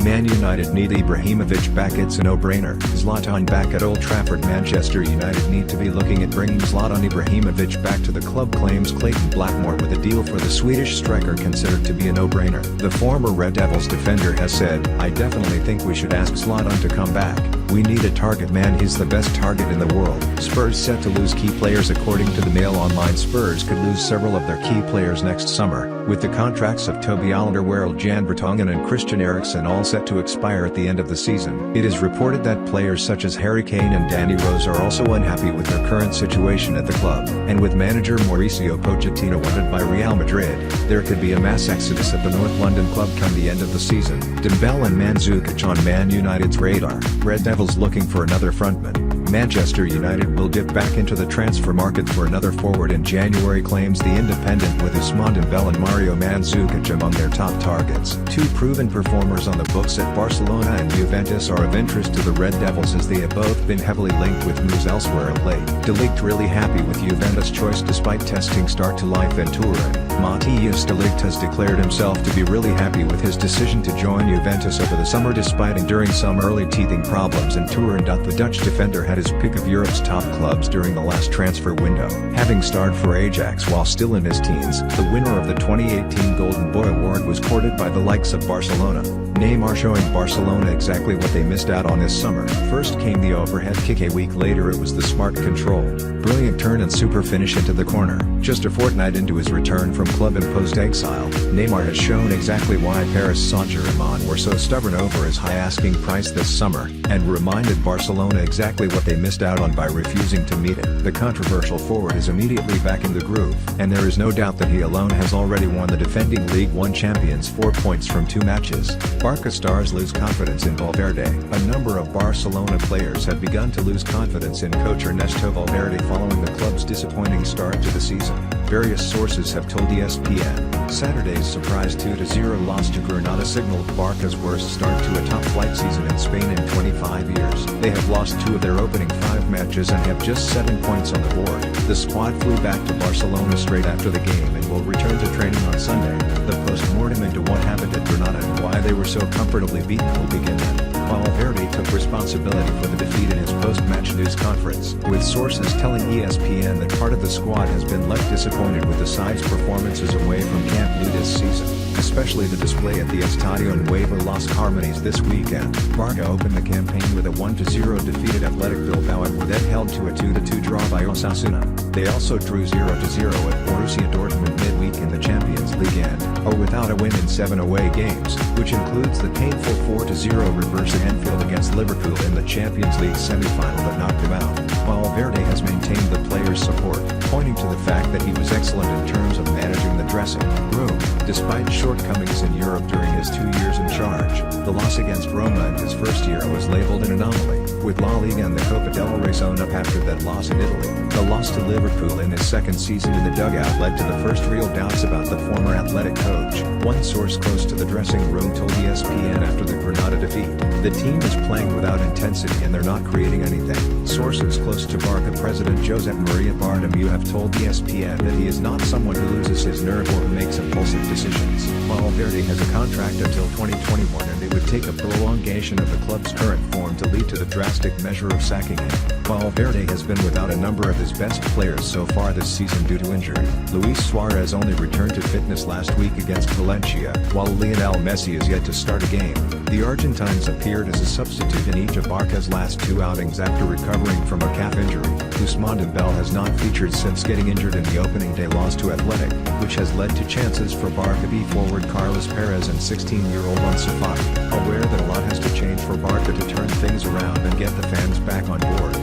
Man United need Ibrahimovic back. It's a no-brainer. Zlatan back at Old Trafford. Manchester United need to be looking at bringing Zlatan Ibrahimovic back to the club, claims Clayton Blackmore, with a deal for the Swedish striker considered to be a no-brainer. The former Red Devils defender has said, "I definitely think we should ask Zlatan to come back. We need a target man, he's the best target in the world." Spurs set to lose key players. According to the Mail Online, Spurs could lose several of their key players next summer, with the contracts of Toby Alderweireld, Jan Vertonghen and Christian Eriksen all set to expire at the end of the season. It is reported that players such as Harry Kane and Danny Rose are also unhappy with their current situation at the club, and with manager Mauricio Pochettino wanted by Real Madrid, there could be a mass exodus at the North London club come the end of the season. Dembele and Mandzukic on Man United's radar. Red Devils looking for another frontman. Manchester United will dip back into the transfer market for another forward in January, claims The Independent, with Ousmane Dembele and Mario Mandzukic among their top targets. Two proven performers on the books at Barcelona and Juventus are of interest to the Red Devils, as they have both been heavily linked with moves elsewhere of late. De Ligt really happy with Juventus' choice despite testing start to life in Turin. Matthias De Ligt has declared himself to be really happy with his decision to join Juventus over the summer, despite enduring some early teething problems in Turin. The Dutch defender had his pick of Europe's top clubs during the last transfer window, having starred for Ajax while still in his teens. The winner of the 2018 Golden Boy Award was courted by the likes of Barcelona. Neymar showing Barcelona exactly what they missed out on this summer. First came the overhead kick, a week later it was the smart control, brilliant turn and super finish into the corner. Just a fortnight into his return from club-imposed exile, Neymar has shown exactly why Paris Saint-Germain were so stubborn over his high asking price this summer, and reminded Barcelona exactly what they missed out on by refusing to meet it. The controversial forward is immediately back in the groove, and there is no doubt that he alone has already won the defending League One champions 4 points from 2 matches. Barca stars lose confidence in Valverde. A number of Barcelona players have begun to lose confidence in coach Ernesto Valverde following the club's disappointing start to the season. Various sources have told ESPN, Saturday's surprise 2-0 loss to Granada signaled Barca's worst start to a top-flight season in Spain in 25 years. They have lost 2 of their opening 5 matches and have just 7 points on the board. The squad flew back to Barcelona straight after the game and will return to training on Sunday. The post-mortem into what happened at Granada and why they were so comfortably beaten will begin then. Valverde took responsibility for the defeat in his post-match news conference, with sources telling ESPN that part of the squad has been left disappointed with the side's performances away from Camp Nou this season, especially the display at the Estadio Nuevo Las Carmenes this weekend. Barca opened the campaign with a 1-0 defeat at Athletic Bilbao and were then held to a 2-2 draw by Osasuna. They also drew 0-0 at Borussia Dortmund midweek in the Champions League and are without a win in 7 away games, which includes the painful 4-0 reverse at Anfield against Liverpool in the Champions League semi-final that knocked him out. Valverde has maintained the players' support, pointing to the fact that he was excellent in terms of managing the dressing room, despite shortcomings in Europe during his 2 years in charge. The loss against Roma in his first year was labeled an anomaly, with La Liga and the Copa del Rey sewn up after that loss in Italy. The loss to Liverpool in his second season in the dugout led to the first real doubts about the former Athletic coach. One source close to the dressing room told ESPN after the Granada defeat, "The team is playing without intensity and they're not creating anything." Sources close to Barca president Josep Maria Bartomeu have told ESPN that he is not someone who loses his nerve or who makes impulsive decisions. Valverde has a contract until 2021 and it would take a prolongation of the club's current form to lead to the drastic measure of sacking him. Valverde has been without a number of his best players so far this season due to injury. Luis Suarez only returned to fitness last week against Valencia, while Lionel Messi is yet to start a game. The Argentines appeared as a substitute in each of Barca's last 2 outings after recovering from a calf injury. Ousmane Dembele has not featured since getting injured in the opening day loss to Athletic, which has led to chances for Barca B forward Carlos Perez and 16-year-old Ansu Fati. Aware that a lot has to change for Barca to turn things around and get the fans back on board,